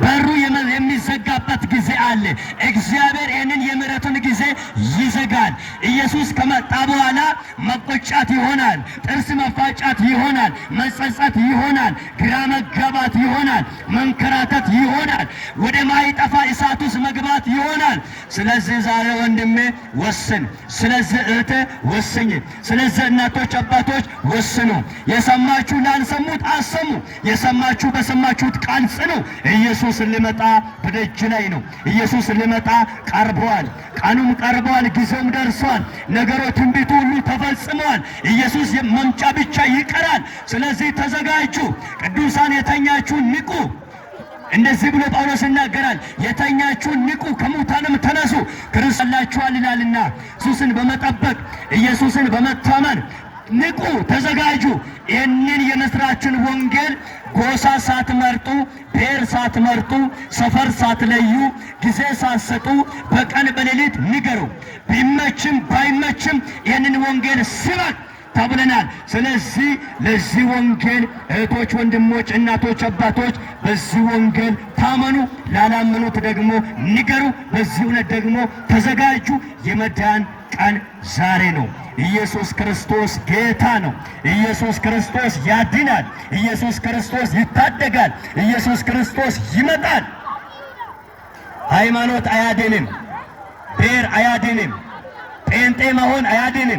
በሩ የሚዘጋበት ጊዜ አለ። እግዚአብሔር ይህንን የምሕረቱን ጊዜ ይዘጋል። ኢየሱስ ከመጣ በኋላ መቆጫት ይሆናል፣ ጥርስ መፋጫት ይሆናል፣ መጸጸት ይሆናል፣ ግራ መጋባት ይሆናል፣ መንከራተት ይሆናል፣ ወደ ማይጠፋ እሳት ውስጥ መግባት ይሆናል። ስለዚህ ዛሬ ወንድሜ ወስን፣ ስለዚህ እህቴ ወስኝ፣ ስለዚህ እናቶች አባቶች ወስኑ። የሰማችሁ ላልሰሙት አሰሙ፣ የሰማችሁ በሰማችሁት ቃል ጽኑ። ኢየሱስ ሊመጣ በደጅ ላይ ነው። ኢየሱስ ሊመጣ ቀርቧል። ቀኑም ቀርቧል። ጊዜውም ደርሷል። ነገሮች ትንቢቱ ሁሉ ተፈጽመዋል። ኢየሱስ መምጫ ብቻ ይቀራል። ስለዚህ ተዘጋጁ። ቅዱሳን የተኛችሁ ንቁ። እንደዚህ ብሎ ጳውሎስ ይናገራል። የተኛችሁን ንቁ፣ ከሙታንም ተነሱ፣ ክርስቶስ አላችኋል ይላልና። ኢየሱስን በመጠበቅ ኢየሱስን በመታመን ንቁ፣ ተዘጋጁ። ይህንን የምስራችን ወንጌል ጎሳ ሳትመርጡ፣ ብሔር ሳትመርጡ፣ ሰፈር ሳትለዩ፣ ጊዜ ሳትሰጡ በቀን በሌሊት ንገሩ። ቢመችም ባይመችም ይህንን ወንጌል ስበክ ተብለናል። ስለዚህ ለዚህ ወንጌል እህቶች፣ ወንድሞች፣ እናቶች፣ አባቶች በዚህ ወንጌል ታመኑ፣ ላላመኑት ደግሞ ንገሩ። በዚህ እውነት ደግሞ ተዘጋጁ። የመዳን ቀን ዛሬ ነው። ኢየሱስ ክርስቶስ ጌታ ነው። ኢየሱስ ክርስቶስ ያድናል። ኢየሱስ ክርስቶስ ይታደጋል። ኢየሱስ ክርስቶስ ይመጣል። ሃይማኖት አያድንም፣ ብሔር አያድንም፣ ጴንጤ መሆን አያድንም።